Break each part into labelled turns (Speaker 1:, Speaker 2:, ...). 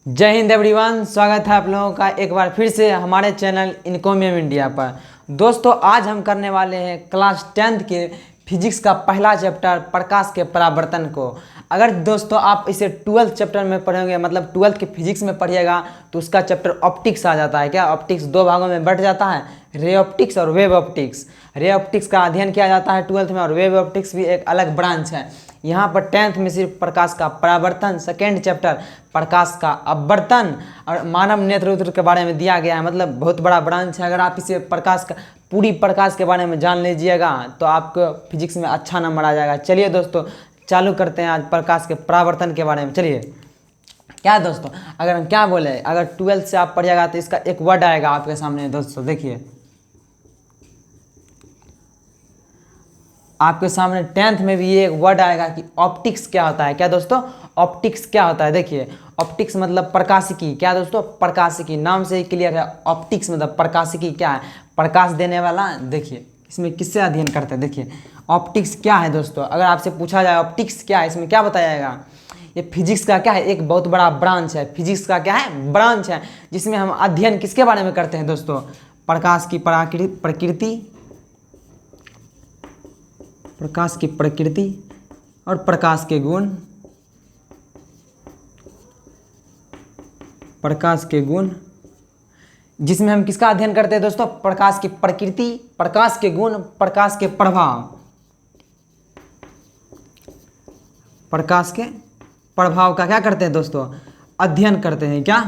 Speaker 1: जय हिंद एवरीवन, स्वागत है आप लोगों का एक बार फिर से हमारे चैनल इनकॉमियम इंडिया पर। दोस्तों, आज हम करने वाले हैं क्लास 10th के फिजिक्स का पहला चैप्टर प्रकाश के परावर्तन को। अगर दोस्तों आप इसे 12th चैप्टर में पढ़ोगे, मतलब 12th के फिजिक्स में पढ़िएगा, तो उसका चैप्टर ऑप्टिक्स आ जाता है। क्या ऑप्टिक्स दो भागों में बंट जाता है, रे ऑप्टिक्स और वेव ऑप्टिक्स। रे ऑप्टिक्स का अध्ययन किया जाता है 12th में, और वेव ऑप्टिक्स भी एक अलग ब्रांच है। यहाँ पर 10th में सिर्फ प्रकाश का परावर्तन, सेकेंड चैप्टर प्रकाश का अपवर्तन और मानव नेत्र के बारे में दिया गया है। मतलब बहुत बड़ा ब्रांच है। अगर आप इसे प्रकाश का पूरी प्रकाश के बारे में जान लीजिएगा तो आपको फिजिक्स में अच्छा नंबर आ जाएगा। चलिए दोस्तों, चालू करते हैं आज प्रकाश के परावर्तन के बारे में। चलिए, क्या दोस्तों, अगर हम क्या बोले, अगर 12th से आप पढ़िएगा तो इसका एक वर्ड आएगा आपके सामने। दोस्तों देखिए, आपके सामने 10th में भी ये एक वर्ड आएगा कि ऑप्टिक्स क्या होता है। क्या दोस्तों, ऑप्टिक्स क्या होता है? देखिए, ऑप्टिक्स मतलब प्रकाशिकी। क्या दोस्तों, प्रकाशिकी। नाम से ही क्लियर है, ऑप्टिक्स मतलब प्रकाशिकी क्या है, प्रकाश देने वाला। देखिए, इसमें किससे अध्ययन करते हैं। देखिए, ऑप्टिक्स क्या है दोस्तों, अगर आपसे पूछा जाए ऑप्टिक्स क्या है, इसमें क्या बताया जाएगा? ये फिजिक्स का क्या है, एक बहुत बड़ा ब्रांच है। फिजिक्स का क्या है, ब्रांच है, जिसमें हम अध्ययन किसके बारे में करते हैं दोस्तों? प्रकाश की प्रकृति, प्रकाश की प्रकृति और प्रकाश के गुण, प्रकाश के गुण, जिसमें हम किसका अध्ययन करते हैं दोस्तों? प्रकाश की प्रकृति, प्रकाश के गुण, प्रकाश के प्रभाव, प्रकाश के प्रभाव का क्या करते हैं दोस्तों? अध्ययन करते हैं। क्या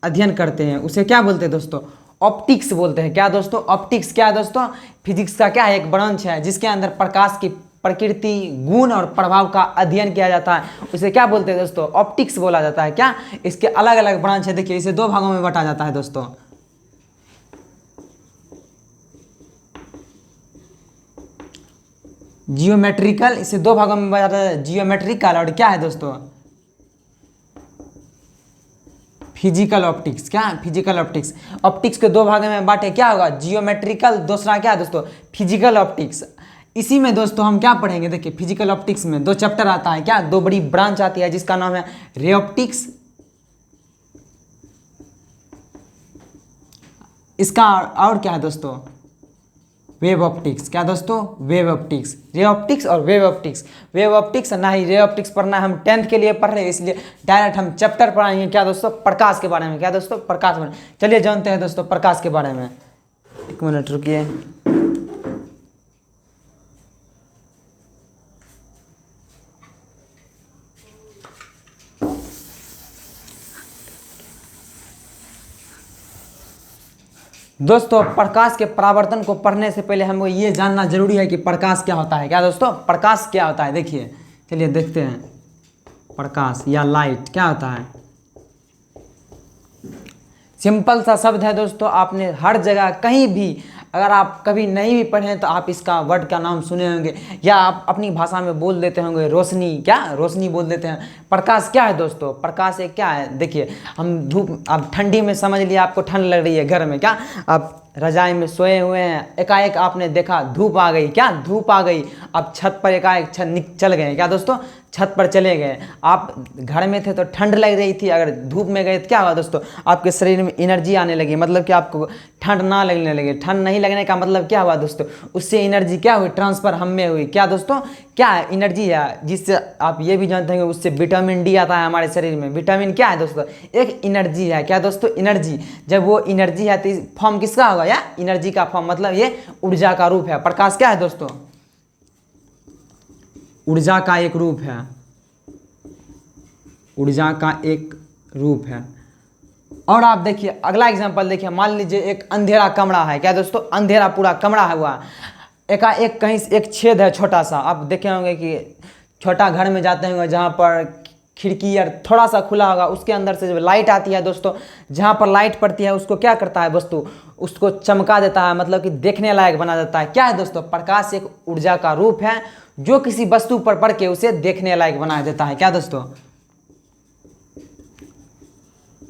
Speaker 1: अध्ययन करते हैं, उसे क्या बोलते हैं दोस्तों? ऑप्टिक्स बोलते हैं। क्या दोस्तों, ऑप्टिक्स क्या है दोस्तों? फिजिक्स का क्या है, एक ब्रांच है जिसके अंदर प्रकाश की प्रकृति, गुण और प्रभाव का अध्ययन किया जाता है। उसे क्या बोलते हैं दोस्तों? ऑप्टिक्स बोला जाता है। क्या, इसके अलग अलग ब्रांच है। देखिए, इसे दो भागों में बांटा जाता है दोस्तों। जियोमेट्रिकल, इसे दो भागों में बांटा जाता है, जियोमेट्रिकल और क्या है दोस्तों? Physical optics. क्या, फिजिकल ऑप्टिक्स। ऑप्टिक्स के दो भागों में बांटे, क्या होगा? जियोमेट्रिकल, दूसरा क्या है दोस्तों? Physical optics. इसी में दोस्तों हम क्या पढ़ेंगे? देखिए, फिजिकल ऑप्टिक्स में दो चैप्टर आता है। क्या, दो बड़ी ब्रांच आती है जिसका नाम है रे ऑप्टिक्स, इसका और क्या है दोस्तों? Wave optics. क्या दोस्तों, वेव ऑप्टिक्स। रे ऑप्टिक्स और वेव ऑप्टिक्स। वेव ऑप्टिक्स ना ही रे ऑप्टिक्स पढ़ना है, हम 10th के लिए पढ़ रहे हैं, इसलिए डायरेक्ट हम चैप्टर पढ़ाएंगे। क्या दोस्तों, प्रकाश के बारे में। क्या दोस्तों, प्रकाश के बारे में। चलिए जानते हैं दोस्तों प्रकाश के बारे में। एक मिनट रुकिए। दोस्तों, प्रकाश के परावर्तन को पढ़ने से पहले हमको ये जानना जरूरी है कि प्रकाश क्या होता है। क्या दोस्तों, प्रकाश क्या होता है? देखिए, चलिए देखते हैं। प्रकाश या लाइट क्या होता है? सिंपल सा शब्द है दोस्तों, आपने हर जगह कहीं भी, अगर आप कभी नहीं भी पढ़े तो आप इसका वर्ड का नाम सुने होंगे, या आप अपनी भाषा में बोल देते होंगे रोशनी। क्या, रोशनी बोल देते हैं। प्रकाश क्या है दोस्तों? प्रकाश एक क्या है? देखिए, हम धूप, अब ठंडी में समझ लिया आपको ठंड लग रही है घर में, क्या आप रजाई में सोए हुए हैं, एकाएक आपने देखा धूप आ गई। क्या, धूप आ गई, आप छत पर एकाएक चल गए। क्या दोस्तों, छत पर चले गए। आप घर में थे तो ठंड लग रही थी, अगर धूप में गए तो क्या हुआ दोस्तों? आपके शरीर में एनर्जी आने लगी, मतलब कि आपको ठंड ना लगने लगे। ठंड नहीं लगने का मतलब क्या हुआ दोस्तों? उससे एनर्जी क्या हुई, ट्रांसफर हम में हुई। क्या दोस्तों, क्या है, एनर्जी है, जिससे आप ये भी जानते हैं उससे विटामिन डी आता है हमारे शरीर में। विटामिन क्या है दोस्तों? एक एनर्जी है। क्या दोस्तों, एनर्जी। जब वो एनर्जी है तो फॉर्म किसका होगा? या एनर्जी का फॉर्म, मतलब ये ऊर्जा का रूप है। प्रकाश क्या है दोस्तों? ऊर्जा का एक रूप है, ऊर्जा का एक रूप है। और आप देखिए अगला एग्जांपल देखिए, मान लीजिए एक अंधेरा कमरा है। क्या दोस्तों, अंधेरा पूरा कमरा है हुआ, एकाएक कहीं से एक छेद है छोटा सा। आप देखे होंगे कि छोटा घर में जाते होंगे जहाँ पर खिड़की या थोड़ा सा खुला होगा, उसके अंदर से जब लाइट आती है दोस्तों, जहाँ पर लाइट पड़ती है उसको क्या करता है वस्तु, उसको चमका देता है, मतलब कि देखने लायक बना देता है। क्या है दोस्तों, प्रकाश एक ऊर्जा का रूप है जो किसी वस्तु पर पड़ के उसे देखने लायक बना देता है। क्या दोस्तों,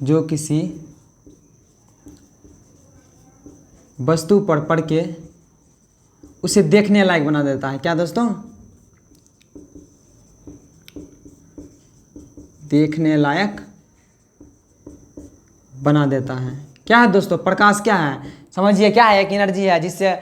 Speaker 1: जो किसी वस्तु पर पड़ के उसे देखने लायक बना देता है। क्या दोस्तों, देखने लायक बना देता है। क्या है दोस्तों प्रकाश? क्या है समझिए, क्या है? एक एनर्जी है जिससे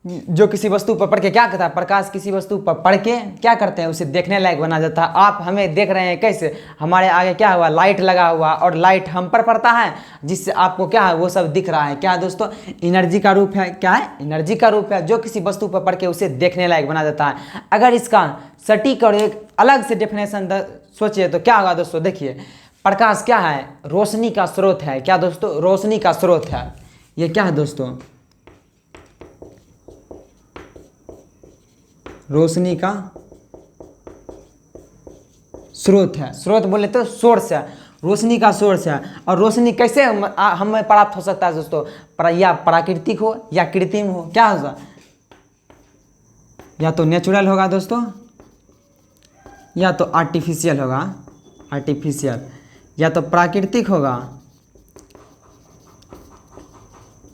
Speaker 1: जो किसी वस्तु पर पढ़ के क्या करता है, प्रकाश किसी वस्तु पर पढ़ के क्या करते हैं, उसे देखने लायक बना देता है। आप हमें देख रहे हैं कैसे, हमारे आगे क्या हुआ, लाइट लगा हुआ, और लाइट हम पर पड़ता है जिससे आपको क्या है वो सब दिख रहा है। क्या है दोस्तों? एनर्जी का रूप है। क्या है? एनर्जी का रूप है जो किसी वस्तु पर पढ़ के उसे देखने लायक बना देता है। अगर इसका सटीक और एक अलग से डेफिनेशन सोचिए तो क्या होगा दोस्तों? देखिए प्रकाश क्या है? रोशनी का स्रोत है। क्या दोस्तों? रोशनी का स्रोत है। ये क्या है दोस्तों? रोशनी का स्रोत है। स्रोत बोले तो सोर्स है, रोशनी का सोर्स है। और रोशनी कैसे हमें प्राप्त हो सकता है दोस्तों? या प्राकृतिक हो या कृत्रिम हो। क्या होगा? या तो नेचुरल होगा दोस्तों, या तो आर्टिफिशियल होगा, आर्टिफिशियल, या तो प्राकृतिक होगा,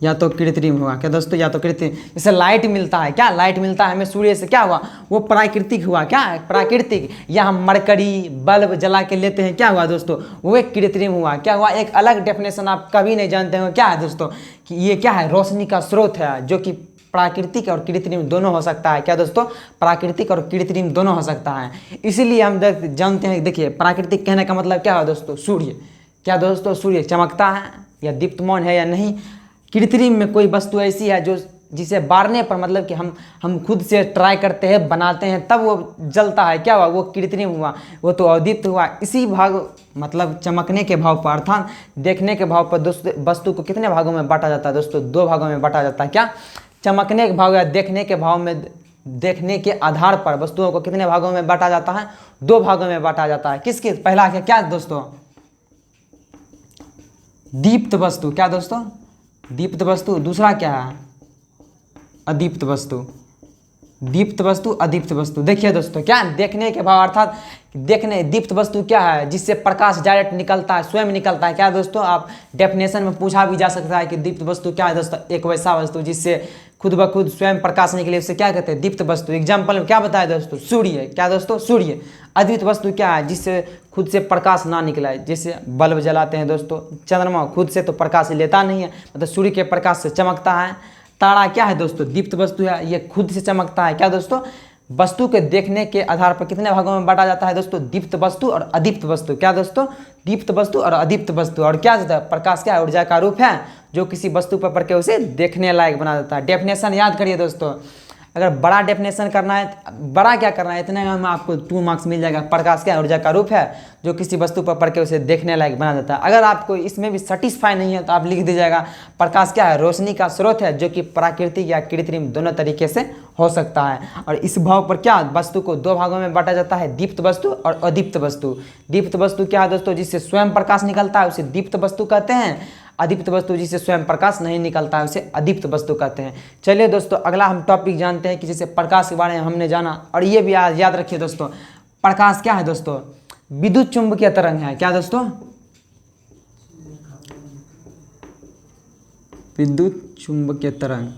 Speaker 1: या तो कृत्रिम होगा। क्या दोस्तों? या तो कृत्रिम। जैसे लाइट मिलता है, क्या लाइट मिलता है हमें सूर्य से, क्या हुआ? वो प्राकृतिक हुआ। क्या है? प्राकृतिक। या हम मरकरी बल्ब जला के लेते हैं, क्या हुआ दोस्तों? वो एक कृत्रिम हुआ। क्या हुआ? एक अलग डेफिनेशन आप कभी नहीं जानते हो। क्या है दोस्तों? कि ये क्या है? रोशनी का स्रोत है जो कि प्राकृतिक और कृत्रिम दोनों हो सकता है। क्या दोस्तों? प्राकृतिक और कृत्रिम दोनों हो सकता है। इसीलिए हम जानते हैं। देखिए प्राकृतिक कहने का मतलब क्या है दोस्तों? सूर्य। क्या दोस्तों? सूर्य चमकता है या दीप्तमान है या नहीं। कृत्रिम में कोई वस्तु ऐसी है जो जिसे बारने पर मतलब कि हम खुद से ट्राई करते हैं, बनाते हैं, तब वो जलता है। क्या हुआ? वो कृत्रिम हुआ, वो तो अदीप्त हुआ। इसी भाग मतलब चमकने के भाव पर अर्थात देखने के भाव पर दोस्तों वस्तु को कितने भागों में बांटा जाता है दोस्तों? 2 भागों में बांटा जाता है। क्या? चमकने के भाव या देखने के भाव में, देखने के आधार पर वस्तुओं को कितने भागों में बांटा जाता है? 2 भागों में बांटा जाता है। किस किस? पहला क्या दोस्तों? दीप्त वस्तु। क्या दोस्तों? दीप्त वस्तु। दूसरा क्या है? अदीप्त वस्तु। दीप्त वस्तु, अदीप्त वस्तु। देखिए दोस्तों क्या देखने के भाव अर्थात देखने, दीप्त वस्तु क्या है? जिससे प्रकाश डायरेक्ट निकलता है, स्वयं निकलता है। क्या दोस्तों? आप डेफिनेशन में पूछा भी जा सकता है कि दीप्त वस्तु क्या है दोस्तों? एक वैसा वस्तु जिससे खुद ब खुद स्वयं प्रकाश निकले, उसे क्या कहते हैं? दीप्त वस्तु। एग्जाम्पल में क्या बताया दोस्तों? सूर्य। क्या दोस्तों? सूर्य। अद्वित वस्तु क्या है? जिससे खुद से प्रकाश ना निकला है। जैसे बल्ब जलाते हैं दोस्तों, चंद्रमा खुद से तो प्रकाश लेता नहीं है, मतलब सूर्य के प्रकाश से चमकता है। तारा क्या है दोस्तों? दीप्त वस्तु है, ये खुद से चमकता है। क्या दोस्तों? वस्तु के देखने के आधार पर कितने भागों में बांटा जाता है दोस्तों? दीप्त वस्तु और अदीप्त वस्तु। क्या दोस्तों? दीप्त वस्तु और अदीप्त वस्तु। और क्या होता है? प्रकाश क्या है? ऊर्जा का रूप है जो किसी वस्तु पर पड़ के उसे देखने लायक बना देता है। डेफिनेशन याद करिए दोस्तों। अगर बड़ा डेफिनेशन करना है, बड़ा क्या करना है, इतने में आपको 2 मार्क्स मिल जाएगा। प्रकाश क्या? ऊर्जा का रूप है जो किसी वस्तु पर पड़ के उसे देखने लायक बना देता है। अगर आपको इसमें भी सेटिस्फाई नहीं है तो आप लिख दीजिएगा प्रकाश क्या है? रोशनी का स्रोत है जो कि प्राकृतिक या कृत्रिम दोनों तरीके से हो सकता है। और इस भाव पर क्या वस्तु को 2 भागों में बांटा जाता है, दीप्त वस्तु और अदीप्त वस्तु। दीप्त वस्तु क्या है दोस्तों? जिससे स्वयं प्रकाश निकलता है उसे दीप्त वस्तु कहते हैं। अदीप्त वस्तु जिससे स्वयं प्रकाश नहीं निकलता है उसे अदीप्त वस्तु कहते हैं। चलिए दोस्तों अगला हम टॉपिक जानते हैं कि जैसे प्रकाश के बारे में हमने जाना, और ये भी याद रखिए दोस्तों, प्रकाश क्या है दोस्तों? विद्युत चुंबकीय तरंग है। क्या दोस्तों? विद्युत चुंबकीय तरंग।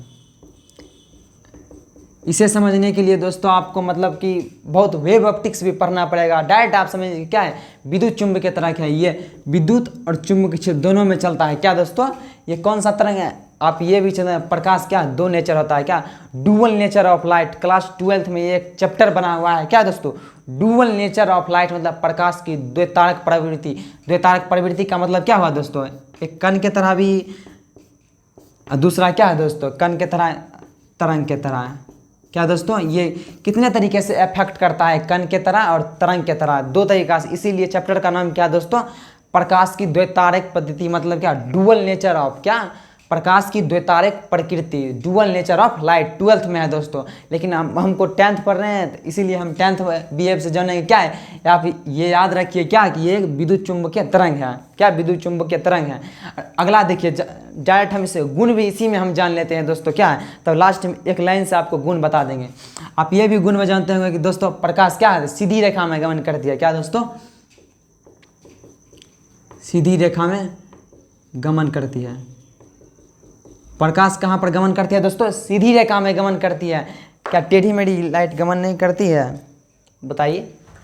Speaker 1: इसे समझने के लिए दोस्तों आपको मतलब कि बहुत वेव ऑप्टिक्स भी पढ़ना पड़ेगा। डायरेक्ट आप समझ क्या है विद्युत चुंबकीय तरंग है, ये विद्युत और चुंबकीय क्षेत्र दोनों में चलता है। क्या दोस्तों? ये कौन सा तरंग है? आप ये भी चलते हैं प्रकाश क्या 2 नेचर होता है। क्या? Dual nature of light. Class 12th में ये एक चैप्टर बना हुआ है। क्या दोस्तों? डुअल नेचर ऑफ लाइट मतलब प्रकाश की द्वैतारक प्रवृत्ति। द्वैतारक प्रवृत्ति का मतलब क्या हुआ दोस्तों? एक कण के तरह भी, दूसरा क्या है दोस्तों? कण के तरह, तरंग के तरह। क्या दोस्तों? ये कितने तरीके से अफेक्ट करता है? कण के तरह और तरंग के तरह, 2 तरीका से। इसीलिए चैप्टर का नाम क्या दोस्तों? प्रकाश की द्वैतारक पद्धति। मतलब क्या? डुअल नेचर ऑफ क्या? प्रकाश की द्वैतारक प्रकृति, dual nature of light. 12th में है दोस्तों, लेकिन हमको 10th पढ़ रहे हैं, तो इसीलिए हम 10th BF से जानेंगे। क्या है आप ये याद रखिए क्या कि ये विद्युत चुंबकीय तरंग है। क्या? विद्युत चुंबकीय तरंग है। अगला देखिए डायरेक्ट हम इसे गुण भी इसी में हम जान लेते हैं दोस्तों। क्या है? तो लास्ट में एक लाइन से आपको गुण बता देंगे। आप ये भी गुण में जानते होंगे कि दोस्तों प्रकाश क्या है? सीधी रेखा में गमन करती है। क्या दोस्तों? सीधी रेखा में गमन करती है। प्रकाश कहाँ पर गमन करती है दोस्तों? सीधी रेखा में गमन करती है। क्या टेढ़ी मेढ़ी लाइट गमन नहीं करती है? बताइए।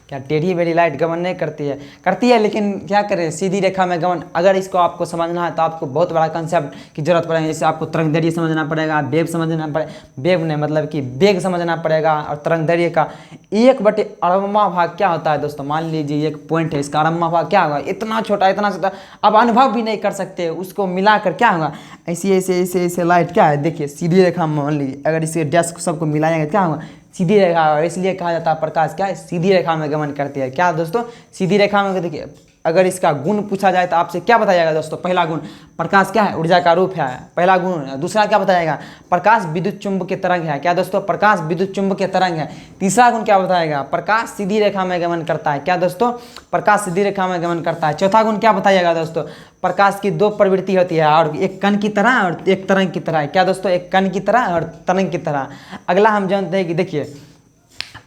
Speaker 1: क्या टेढ़ी बेढ़ी लाइट गमन नहीं करती है, लेकिन क्या करें, सीधी रेखा में गमन। अगर इसको आपको समझना है तो आपको बहुत बड़ा कंसेप्ट की जरूरत पड़ेगी। जैसे आपको तरंगदैर्घ्य समझना पड़ेगा, वेग समझना पड़ेगा, वेग नहीं मतलब कि वेग समझना पड़ेगा, और तरंगदैर्घ्य का 1/8वां भाग क्या होता है दोस्तों। मान लीजिए एक पॉइंट है, इसका 8वां भाग क्या होगा, इतना छोटा इतना छोटा, अब अनुभव भी नहीं कर सकते, उसको मिलाकर क्या होगा, ऐसे ऐसे ऐसे ऐसे लाइट क्या है, देखिए सीधी रेखा में मान लीजिए अगर इसे डेस्क सबको मिलाएंगे क्या होगा, सीधी रेखा। और इसलिए कहा जाता है प्रकाश क्या है, सीधी रेखा में गमन करती है। क्या दोस्तों, सीधी रेखा में। देखिए अगर इसका गुण पूछा जाए तो आपसे क्या बताया जाएगा दोस्तों। पहला गुण, प्रकाश क्या है, ऊर्जा का रूप है, पहला गुण। दूसरा क्या बताएगा, प्रकाश विद्युत चुंबकीय तरंग है। क्या दोस्तों, प्रकाश विद्युत चुंबकीय तरंग है। तीसरा गुण क्या बताएगा, प्रकाश सीधी रेखा में गमन करता है। क्या दोस्तों, प्रकाश सीधी रेखा में गमन करता है। चौथा गुण क्या बताइएगा दोस्तों, प्रकाश की 2 प्रवृत्ति होती है, और एक कण की तरह और एक तरंग की तरह। क्या दोस्तों, एक कण की तरह और तरंग की तरह। अगला हम जानते हैं कि देखिए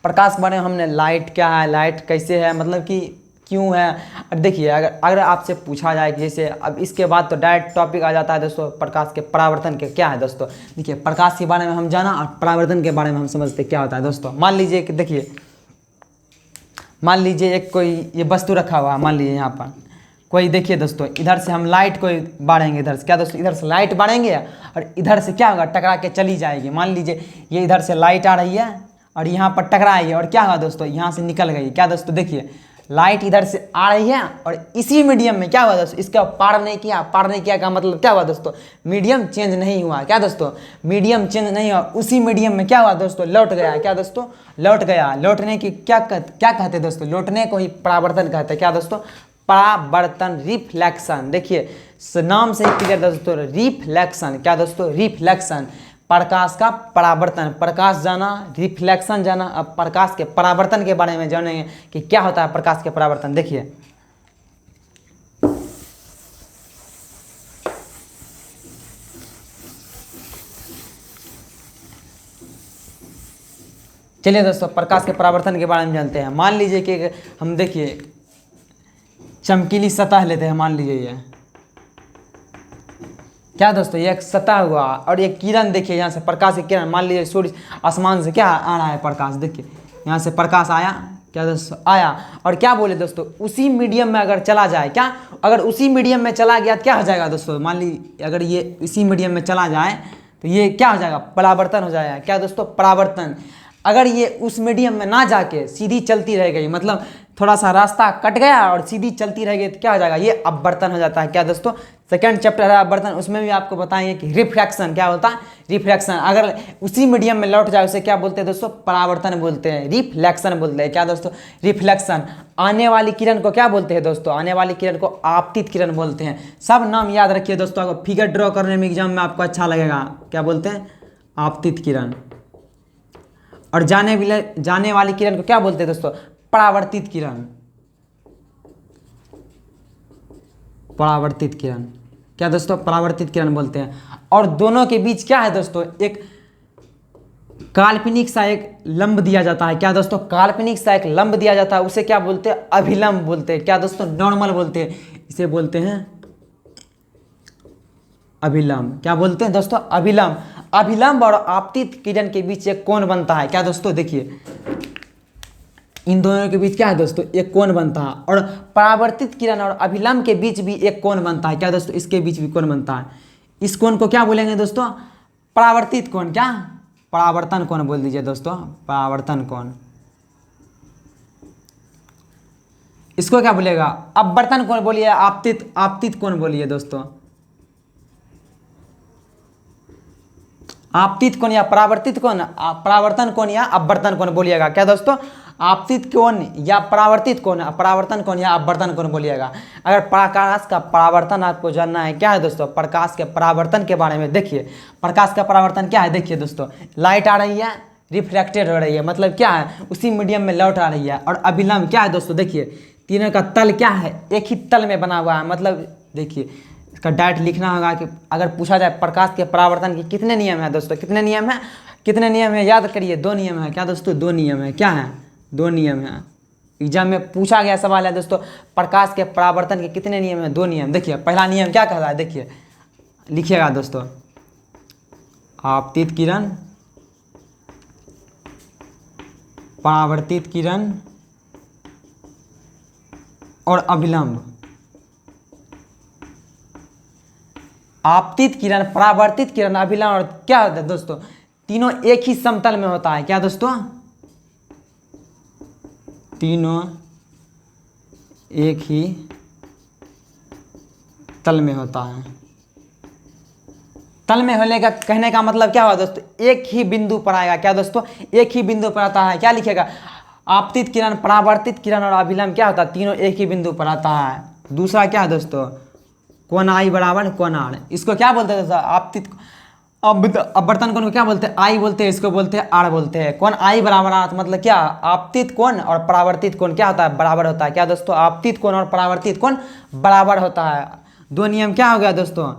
Speaker 1: प्रकाश के बारे में हमने, लाइट क्या है, लाइट कैसे है, मतलब कि क्यों है। और देखिए अगर आपसे पूछा जाए कि जैसे अब इसके बाद तो डायरेक्ट टॉपिक आ जाता है दोस्तों, प्रकाश के परावर्तन के क्या है दोस्तों। देखिए प्रकाश के बारे में हम जाना और परावर्तन के बारे में हम समझते क्या होता है दोस्तों। मान लीजिए कि देखिए, मान लीजिए एक कोई ये वस्तु रखा हुआ है, मान लीजिए यहाँ पर कोई, देखिए दोस्तों इधर से हम लाइट को बाढ़ेंगे, इधर से क्या दोस्तों, इधर से लाइट बाढ़ेंगे और इधर से क्या होगा, टकरा के चली जाएगी। मान लीजिए ये इधर से लाइट आ रही है और यहाँ पर टकराई और क्या होगा दोस्तों, यहाँ से निकल गई। क्या दोस्तों, देखिए लाइट इधर से आ रही है और इसी मीडियम में क्या हुआ दोस्तों, इसका पार नहीं किया। पार नहीं किया का मतलब क्या हुआ दोस्तों, मीडियम चेंज नहीं हुआ। क्या दोस्तों, मीडियम चेंज नहीं हुआ, उसी मीडियम में क्या हुआ दोस्तों, लौट गया। क्या दोस्तों, लौट गया। लौटने की क्या कहते हैं दोस्तों, लौटने को ही परावर्तन कहते हैं। क्या दोस्तों, परावर्तन, रिफ्लेक्शन। देखिए नाम से ही क्लियर दोस्तों, रिफ्लेक्शन। क्या दोस्तों, रिफ्लेक्शन, प्रकाश का परावर्तन। प्रकाश जाना, रिफ्लेक्शन जाना। अब प्रकाश के परावर्तन के बारे में जानेंगे कि क्या होता है प्रकाश के परावर्तन। देखिए चलिए दोस्तों प्रकाश के परावर्तन के बारे में जानते हैं। मान लीजिए कि हम देखिए चमकीली सतह लेते हैं, मान लीजिए ये क्या दोस्तों, ये एक सतह हुआ और एक किरण, देखिए यहाँ से प्रकाश की किरण, मान लीजिए सूर्य आसमान से क्या आ रहा है प्रकाश, देखिए यहाँ से प्रकाश आया। क्या दोस्तों, आया और क्या बोले दोस्तों, उसी मीडियम में अगर चला जाए, क्या अगर उसी मीडियम में चला गया तो क्या हो जाएगा दोस्तों, मान लीजिए अगर ये इसी मीडियम में चला जाए तो ये क्या हो जाएगा, परावर्तन हो जाएगा। क्या दोस्तों, परावर्तन। अगर ये उस मीडियम में ना जाके सीधी चलती रह गई, मतलब थोड़ा सा रास्ता कट गया और सीधी चलती रह गई तो क्या हो जाएगा, ये अपवर्तन हो जाता है। क्या दोस्तों, सेकंड चैप्टर है अपवर्तन, उसमें भी आपको बताएंगे कि रिफ्रैक्शन क्या होता है। रिफ्रैक्शन अगर उसी मीडियम में लौट जाए उसे क्या बोलते हैं दोस्तों, परावर्तन बोलते हैं, रिफ्लेक्शन बोलते हैं। क्या दोस्तों, रिफ्लेक्शन। आने वाली किरण को क्या बोलते हैं दोस्तों, आने वाली किरण को आपतित किरण बोलते हैं। सब नाम याद रखिए दोस्तों, अगर फिगर ड्रॉ करने में एग्जाम में आपको अच्छा लगेगा। क्या बोलते हैं, आपतित किरण। और जाने वाली किरण को क्या बोलते हैं दोस्तों, परावर्तित किरण। परावर्तित किरण। क्या दोस्तों, परावर्तित किरण बोलते हैं। और दोनों के बीच क्या है दोस्तों, एक काल्पनिक सा एक लंब दिया जाता है। क्या दोस्तों, काल्पनिक सा एक लंब दिया जाता है, उसे क्या बोलते हैं, अभिलंब बोलते हैं। क्या दोस्तों, नॉर्मल बोलते हैं, इसे बोलते हैं अभिलंब। क्या बोलते हैं दोस्तों, अभिलंब। अभिलंब और आपतित किरण के बीच एक कोण बनता है। क्या दोस्तों, देखिए इन दोनों के बीच क्या है दोस्तों, एक कोण बनता है। और परावर्तित किरण और अभिलंब के बीच भी एक कोण बनता है। क्या दोस्तों, इसके बीच भी कोण बनता है। इस कोण को क्या बोलेंगे दोस्तों, परावर्तित कोण। क्या, परावर्तन कोण बोल दीजिए दोस्तों, परावर्तन कोण। इसको क्या बोलेगा, अपवर्तन कोण बोलिए, आपतित कोण बोलिए दोस्तों। आपतित कोण या परावर्तित कोण, परावर्तन कोण या अपवर्तन कोण बोलिएगा। क्या दोस्तों, आपतित कोण या परावर्तित कोण, परावर्तन कोण या अपवर्तन कोण बोलिएगा। अगर प्रकाश का परावर्तन आपको जानना है, क्या है दोस्तों, प्रकाश के परावर्तन के बारे में देखिए। प्रकाश का परावर्तन क्या है, देखिए दोस्तों, लाइट आ रही है, रिफ्लेक्टेड हो रही है, मतलब क्या है, उसी मीडियम में लौट आ रही है। और अभिलंब क्या है दोस्तों, देखिए तीनों का तल क्या है, एक ही तल में बना हुआ है। मतलब देखिए इसका डायरेक्ट लिखना होगा कि अगर पूछा जाए प्रकाश के परावर्तन के कितने नियम है दोस्तों, कितने नियम है, कितने नियम है, याद करिए, 2 नियम है। क्या दोस्तों, 2 नियम है। क्या है, 2 नियम है। एग्जाम में पूछा गया सवाल है दोस्तों, प्रकाश के परावर्तन के कितने नियम है, 2 नियम। देखिए पहला नियम क्या कहता है, देखिए लिखिएगा दोस्तों, आपतित किरण, परावर्तित किरण और अभिलंब। आपतित किरण, परावर्तित किरण, अभिलंब और क्या होता है दोस्तों, तीनों एक ही समतल में होता है। क्या दोस्तों, तीनों एक ही तल में होता है। तल में होने का कहने का मतलब क्या हुआ दोस्तों, एक ही बिंदु पर आएगा। क्या दोस्तों, एक ही बिंदु पर आता है। क्या लिखेगा, आपतित किरण, परावर्तित किरण और अभिलंब क्या होता है, तीनों एक ही बिंदु पर आता है। दूसरा क्या है दोस्तों, कोण आई बराबर कोण आर। इसको क्या बोलते हैं दोस्तों, आपतित अपवर्तन कोण को क्या बोलते हैं, आई बोलते हैं, इसको बोलते हैं आर बोलते हैं। कोण आई बराबर आर मतलब क्या, आपतित कोण और परावर्तित कोण क्या होता है, बराबर होता है। क्या दोस्तों, आपतित कोण और परावर्तित कोण बराबर होता है। दो नियम क्या हो गया दोस्तों,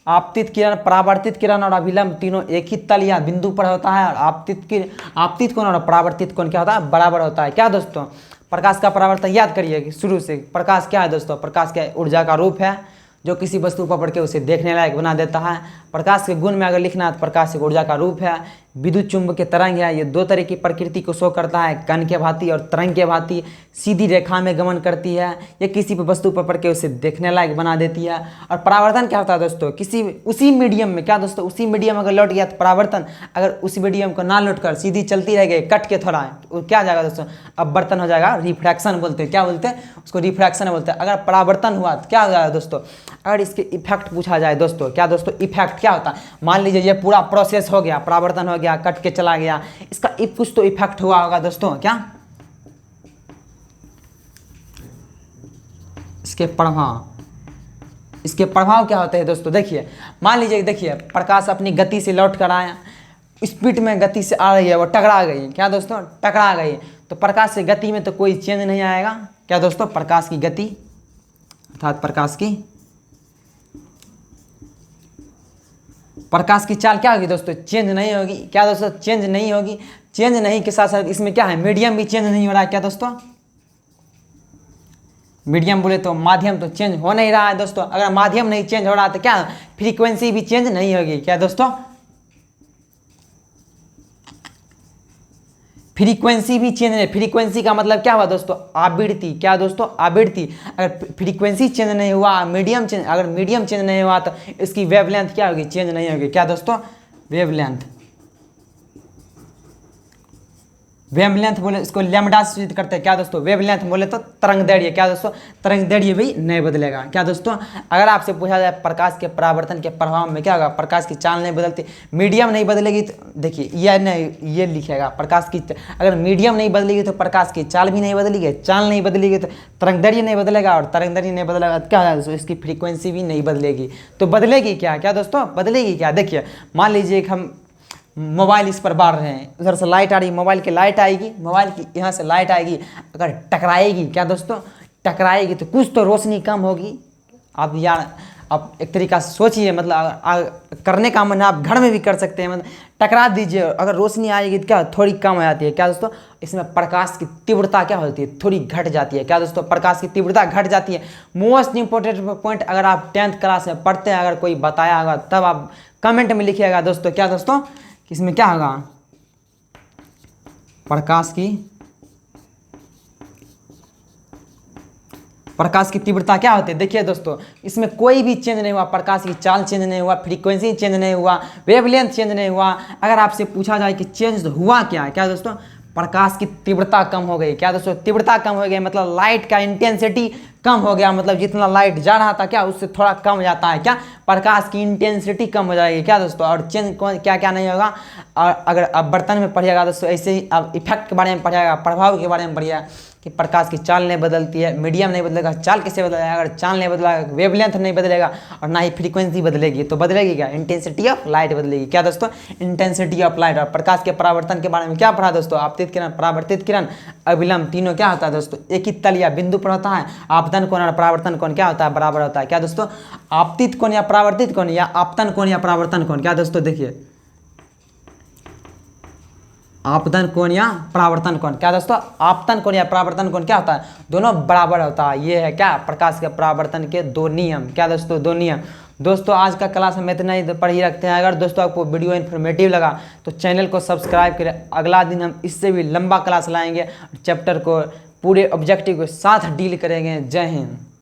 Speaker 1: आपतित किरण, परावर्तित किरण और अभिलंब तीनों एक ही तल या बिंदु पर होता है। और आपतित कोण और परावर्तित कोण क्या होता है, बराबर होता है। क्या दोस्तों, प्रकाश का परावर्तन याद करिए शुरू से। प्रकाश क्या है दोस्तों, प्रकाश क्या ऊर्जा का रूप है जो किसी वस्तु पर पड़ के उसे देखने लायक बना देता है। प्रकाश के गुण में अगर लिखना है तो प्रकाश एक ऊर्जा का रूप है, विद्युत चुंबकीय तरंग है। ये दो तरह की प्रकृति को शो करता है, कण के भांति और तरंग के भांति सीधी रेखा में गमन करती है। ये किसी भी वस्तु पर पड़ के उसे देखने लायक बना देती है। और परावर्तन क्या होता है दोस्तों, किसी उसी मीडियम में, क्या दोस्तों, उसी मीडियम अगर लौट गया तो परावर्तन, अगर उसी मीडियम को ना लौट कर सीधी चलती रह गई कट के थोड़ा, वो क्या हो जाएगा दोस्तों, अपवर्तन हो जाएगा, रिफ्रैक्शन बोलते हैं। क्या बोलते हैं उसको, रिफ्रैक्शन बोलते हैं। अगर परावर्तन हुआ तो क्या हो जाएगा दोस्तों, अगर इसके इफेक्ट पूछा जाए दोस्तों, क्या दोस्तों इफेक्ट क्या होता है, मान लीजिए ये पूरा प्रोसेस हो गया, परावर्तन हो गया, कट के चला गया, इसका कुछ तो इफेक्ट हुआ होगा दोस्तों। क्या, इसके प्रभाव क्या होते हैं दोस्तों। देखिए, मान लीजिए, देखिए प्रकाश अपनी गति से लौट कर आया, स्पीड में गति से आ रही है, वो टकरा गई। क्या दोस्तों, टकरा गई, तो प्रकाश से गति में तो कोई चेंज नहीं आएगा। क्या दोस्तों, प्रकाश की गति अर्थात प्रकाश की चाल क्या होगी दोस्तों, चेंज नहीं होगी। क्या दोस्तों, चेंज नहीं होगी। चेंज नहीं के साथ साथ इसमें क्या है, मीडियम भी चेंज नहीं हो रहा है। क्या दोस्तों, मीडियम बोले तो माध्यम तो चेंज हो नहीं रहा है दोस्तों। अगर माध्यम नहीं चेंज हो रहा तो क्या, फ्रीक्वेंसी भी चेंज नहीं होगी। क्या दोस्तों, फ्रीक्वेंसी भी चेंज नहीं। फ्रीक्वेंसी का मतलब क्या हुआ दोस्तों, आवृत्ति। क्या दोस्तों, आवृत्ति। अगर फ्रीक्वेंसी चेंज नहीं हुआ, मीडियम चेंज, अगर मीडियम चेंज नहीं हुआ तो इसकी वेवलेंथ क्या होगी, चेंज नहीं होगी। क्या दोस्तों, वेवलेंथ। वेवलेंथ बोले इसको लैम्डा से सूचित करते हैं। क्या दोस्तों, वेवलेंथ बोले तो तरंग दैर्घ्य। क्या दोस्तों, तरंग दैर्घ्य भी नहीं बदलेगा। क्या दोस्तों, अगर आपसे पूछा जाए प्रकाश के परावर्तन के प्रभाव में क्या होगा, प्रकाश की चाल नहीं बदलती, मीडियम नहीं बदलेगी तो देखिए यह नहीं, ये लिखेगा प्रकाश की, अगर मीडियम नहीं बदलेगी तो प्रकाश की चाल भी नहीं बदलेगी, चाल नहीं बदलेगी तो तरंग दैर्घ्य नहीं बदलेगा, और तरंग दैर्घ्य नहीं बदलेगा तो क्या होगा दोस्तों, इसकी फ्रीक्वेंसी भी नहीं बदलेगी। तो बदलेगी क्या, क्या दोस्तों, बदलेगी क्या। देखिए, मान लीजिए कि हम मोबाइल इस पर बाढ़ रहे हैं, उधर से लाइट आ रही, मोबाइल की लाइट आएगी, मोबाइल की यहाँ से लाइट आएगी, अगर टकराएगी, क्या दोस्तों, टकराएगी तो कुछ तो रोशनी कम होगी। आप यार, आप एक तरीका से सोचिए, मतलब करने का मन आप घर में भी कर सकते हैं, मतलब टकरा दीजिए, अगर रोशनी आएगी तो क्या थोड़ी कम हो जाती है। क्या दोस्तों, इसमें प्रकाश की तीव्रता क्या होती है, थोड़ी घट जाती है। क्या दोस्तों, प्रकाश की तीव्रता घट जाती है। मोस्ट इंपॉर्टेंट पॉइंट, अगर आप 10th क्लास में पढ़ते हैं, अगर कोई बताया होगा तब आप कमेंट में लिखिएगा दोस्तों। क्या दोस्तों, इसमें क्या होगा, प्रकाश की तीव्रता क्या होती है। देखिए दोस्तों, इसमें कोई भी चेंज नहीं हुआ, प्रकाश की चाल चेंज नहीं हुआ, फ्रीक्वेंसी चेंज नहीं हुआ, वेवलेंथ चेंज नहीं हुआ। अगर आपसे पूछा जाए कि चेंज हुआ क्या, क्या दोस्तों, प्रकाश की तीव्रता कम हो गई। क्या दोस्तों, तीव्रता कम हो गई मतलब लाइट का इंटेंसिटी कम हो गया, मतलब जितना लाइट जा रहा था क्या उससे थोड़ा कम जाता है। क्या, प्रकाश की इंटेंसिटी कम हो जाएगी। क्या दोस्तों, और चेंज क्या क्या नहीं होगा। और अगर अब बर्तन में पढ़िएगा दोस्तों, ऐसे ही अब इफेक्ट के बारे में पढ़िएगा, प्रभाव के बारे में पढ़िएगा कि प्रकाश की चाल नहीं बदलती है, मीडियम नहीं बदलेगा, चाल कैसे बदलेगा, अगर चाल नहीं बदलेगा वेवलेंथ नहीं बदलेगा, और ना ही फ्रीक्वेंसी बदलेगी। तो बदलेगी क्या, इंटेंसिटी ऑफ लाइट बदलेगी। क्या दोस्तों, इंटेंसिटी ऑफ लाइट। और प्रकाश के परावर्तन के बारे में क्या पढ़ा दोस्तों, आपतित किरण, परावर्तित किरण, अभिलंब, तीनों क्या होता है दोस्तों, एक ही तल या बिंदु पर होता है। आपतन कोण और परावर्तन कोण क्या होता है, बराबर होता है। क्या दोस्तों, आपतित कोण या परावर्तित कोण या आपतन कोण या परावर्तन कोण। क्या दोस्तों, देखिए आपतन कोण या परावर्तन कोण। क्या दोस्तों, आपतन कोण या परावर्तन कोण क्या होता है, दोनों बराबर होता है। ये है क्या, प्रकाश के परावर्तन के दो नियम। क्या दोस्तों, दो नियम। दोस्तों आज का क्लास हम इतना ही पढ़ ही रखते हैं। अगर दोस्तों आपको वीडियो इन्फॉर्मेटिव लगा तो चैनल को सब्सक्राइब करें। अगला दिन हम इससे भी लंबा क्लास लाएंगे, चैप्टर को पूरे ऑब्जेक्टिव के साथ डील करेंगे। जय हिंद।